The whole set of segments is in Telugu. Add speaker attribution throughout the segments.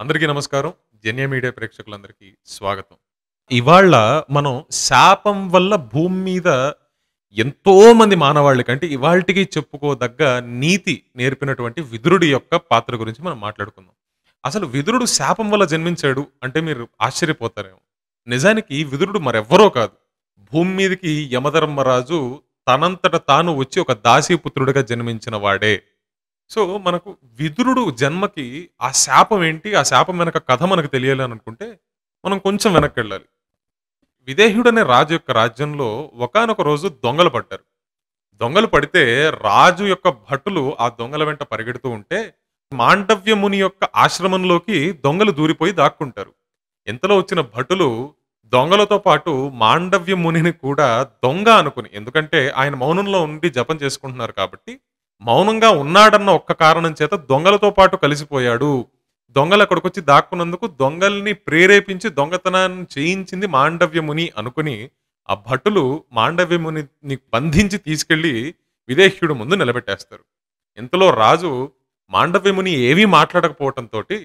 Speaker 1: అందరికీ నమస్కారం. జెన్యా మీడియా ప్రేక్షకులందరికీ స్వాగతం. ఇవాళ మనం శాపం వల్ల భూమి మీద ఎంతో మంది మానవాళికి అంటే ఇవాల్టికి చెప్పుకోదగ్గ నీతి నేర్పినటువంటి విదురుడి యొక్క పాత్ర గురించి మనం మాట్లాడుకుందాం. అసలు విదురుడు శాపం వల్ల జన్మించాడు అంటే మీరు ఆశ్చర్యపోతారేమో. నిజానికి విదురుడు మరెవ్వరో కాదు. భూమి మీదకి యమధర్మరాజు తనంతట తాను వచ్చి ఒక దాసీపుత్రుడిగా జన్మించిన వాడే. సో, మనకు విదురుడు జన్మకి ఆ శాపం ఏంటి? ఆ శాపం వెనక కథ మనకు తెలియాలి అని అనుకుంటే, మనం కొంచెం వెనక్కెళ్ళాలి. విదేహ్యుడనే రాజు యొక్క రాజ్యంలో ఒకానొక రోజు దొంగలు పడ్డారు. దొంగలు పడితే రాజు యొక్క భటులు ఆ దొంగల వెంట పరిగెడుతూ ఉంటే, మాండవ్య ముని యొక్క ఆశ్రమంలోకి దొంగలు దూరిపోయి దాక్కుంటారు. ఇంతలో వచ్చిన భటులు దొంగలతో పాటు మాండవ్య మునిని కూడా దొంగ అనుకుని, ఎందుకంటే ఆయన మౌనంలో ఉండి జపం చేసుకుంటున్నారు కాబట్టి మౌనంగా ఉన్నాడన్న ఒక్క కారణం చేత దొంగలతో పాటు కలిసిపోయాడు. దొంగలు అక్కడికొచ్చి దాక్కున్నందుకు దొంగల్ని ప్రేరేపించి దొంగతనాన్ని చేయించింది మాండవ్యముని అనుకుని, ఆ భటులు మాండవ్యమునిని బంధించి తీసుకెళ్లి విదేహ్యుడు ముందు నిలబెట్టేస్తారు. ఇంతలో రాజు మాండవ్యముని ఏమీ మాట్లాడకపోవటంతోటి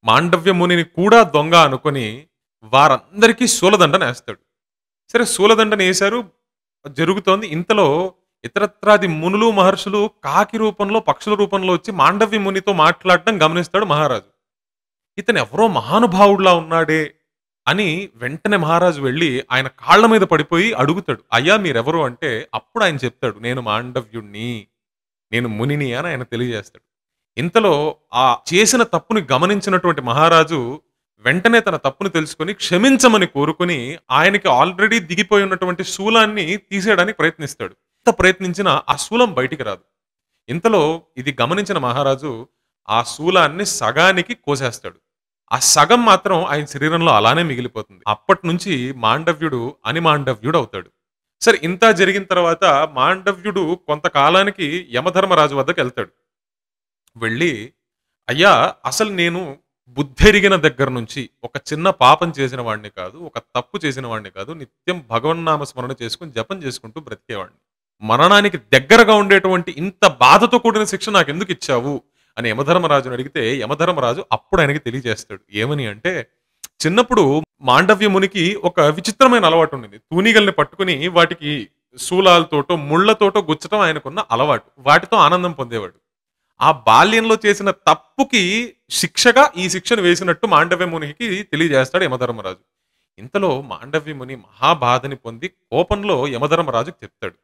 Speaker 1: మాండవ్యమునిని కూడా దొంగ అనుకుని వారందరికీ శూలదండనేస్తాడు. సరే శూలదండనేశారు, జరుగుతోంది. ఇంతలో ఇతరత్రాది మునులు మహర్షులు కాకి రూపంలో పక్షుల రూపంలో వచ్చి మాండవ్య మునితో మాట్లాడటం గమనిస్తాడు మహారాజు. ఇతను ఎవరో మహానుభావుడిలా ఉన్నాడే అని వెంటనే మహారాజు వెళ్ళి ఆయన కాళ్ల మీద పడిపోయి అడుగుతాడు, అయ్యా మీరెవరు అంటే అప్పుడు ఆయన చెప్తాడు, నేను మాండవ్యుణ్ణి, నేను మునిని అని ఆయన తెలియజేస్తాడు. ఇంతలో ఆ చేసిన తప్పుని గమనించినటువంటి మహారాజు వెంటనే తన తప్పును తెలుసుకొని క్షమించమని కోరుకుని ఆయనకి ఆల్రెడీ దిగిపోయి ఉన్నటువంటి శూలాన్ని తీసేయడానికి ప్రయత్నిస్తాడు. ఎంత ప్రయత్నించినా ఆ శూలం బయటికి రాదు. ఇంతలో ఇది గమనించిన మహారాజు ఆ శూలాన్ని సగానికి కోసేస్తాడు. ఆ సగం మాత్రం ఆయన శరీరంలో అలానే మిగిలిపోతుంది. అప్పటి నుంచి మాండవ్యుడు అనిమాండవ్యుడు అవుతాడు. సరే ఇంత జరిగిన తర్వాత మాండవ్యుడు కొంతకాలానికి యమధర్మరాజు వద్దకు వెళ్తాడు. వెళ్ళి, అయ్యా అసలు నేను బుద్ధెరిగిన దగ్గర నుంచి ఒక చిన్న పాపం చేసిన వాడిని కాదు, ఒక తప్పు చేసిన వాడిని కాదు, నిత్యం భగవన్నామ స్మరణ చేసుకుని జపం చేసుకుంటూ బ్రతికేవాడిని. మరణానికి దగ్గరగా ఉండేటువంటి ఇంత బాధతో కూడిన శిక్ష నాకు ఎందుకు ఇచ్చావు అని యమధర్మరాజుని అడిగితే యమధర్మరాజు అప్పుడు ఆయనకి తెలియజేస్తాడు. ఏమని అంటే, చిన్నప్పుడు మాండవ్య మునికి ఒక విచిత్రమైన అలవాటు ఉండింది. తూనీగల్ని పట్టుకుని వాటికి శూలాలతోటో ముళ్లతోటో గుచ్చటం ఆయనకున్న అలవాటు. వాటితో ఆనందం పొందేవాడు. ఆ బాల్యంలో చేసిన తప్పుకి శిక్షగా ఈ శిక్షను వేసినట్టు మాండవ్య మునికి తెలియజేస్తాడు యమధర్మరాజు. ఇంతలో మాండవ్య ముని మహాబాధని పొంది కోపంలో యమధర్మరాజుకి చెప్తాడు.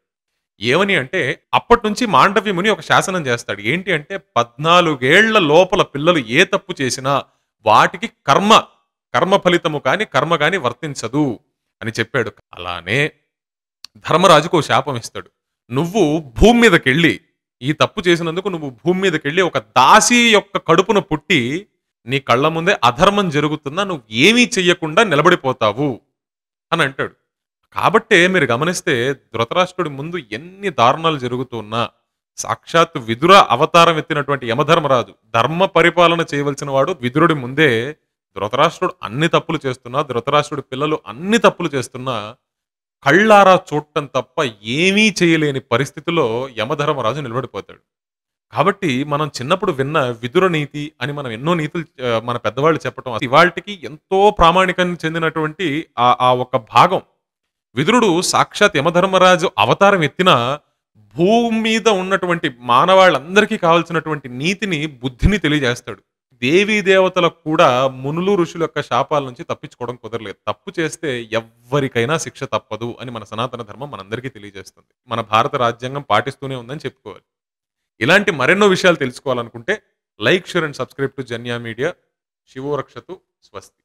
Speaker 1: ఏమని అంటే, అప్పటి నుంచి మాండవ్య ముని ఒక శాసనం చేస్తాడు. ఏంటి అంటే, 14 ఏళ్ల లోపల పిల్లలు ఏ తప్పు చేసినా వాటికి కర్మ ఫలితము కాని కర్మ కాని వర్తించదు అని చెప్పాడు. అలానే ధర్మరాజుకు ఓ శాపం ఇస్తాడు. నువ్వు భూమి మీదకెళ్ళి ఈ తప్పు చేసినందుకు నువ్వు భూమి మీదకెళ్ళి ఒక దాసి యొక్క కడుపున పుట్టి నీ కళ్ళ ముందే అధర్మం జరుగుతున్నా నువ్వు ఏమీ చెయ్యకుండా నిలబడిపోతావు అని అంటాడు. కాబట్టే మీరు గమనిస్తే ధృతరాష్ట్రుడి ముందు ఎన్ని దారుణాలు జరుగుతున్నా సాక్షాత్ విదుర అవతారం ఎత్తినటువంటి యమధర్మరాజు ధర్మ పరిపాలన చేయవలసిన వాడు విదురుడి ముందే ధృతరాష్ట్రుడు అన్ని తప్పులు చేస్తున్నా, ధృతరాష్ట్రుడి పిల్లలు అన్ని తప్పులు చేస్తున్నా కళ్ళారా చూడటం తప్ప ఏమీ చేయలేని పరిస్థితిలో యమధర్మరాజు నిలబడిపోతాడు. కాబట్టి మనం చిన్నప్పుడు విన్న విదుర నీతి అని మనం ఎన్నో నీతులు మన పెద్దవాళ్ళు చెప్పటం ఇవాళకి ఎంతో ప్రామాణికాన్ని చెందినటువంటి ఆ ఒక భాగం. విదురుడు సాక్షాత్ యమధర్మరాజు అవతారం ఎత్తిన భూమి మీద ఉన్నటువంటి మానవాళ్ళందరికీ కావాల్సినటువంటి నీతిని బుద్ధిని తెలియజేస్తాడు. దేవీ దేవతలకు కూడా మునులు ఋషుల యొక్క శాపాల నుంచి తప్పించుకోవడం కుదరలేదు. తప్పు చేస్తే ఎవ్వరికైనా శిక్ష తప్పదు అని మన సనాతన ధర్మం మనందరికీ తెలియజేస్తుంది. మన భారత రాజ్యాంగం పాటిస్తూనే ఉందని చెప్పుకోవాలి. ఇలాంటి మరెన్నో విషయాలు తెలుసుకోవాలనుకుంటే like, share and subscribe to Janya media. శివో రక్షతు. స్వస్తి.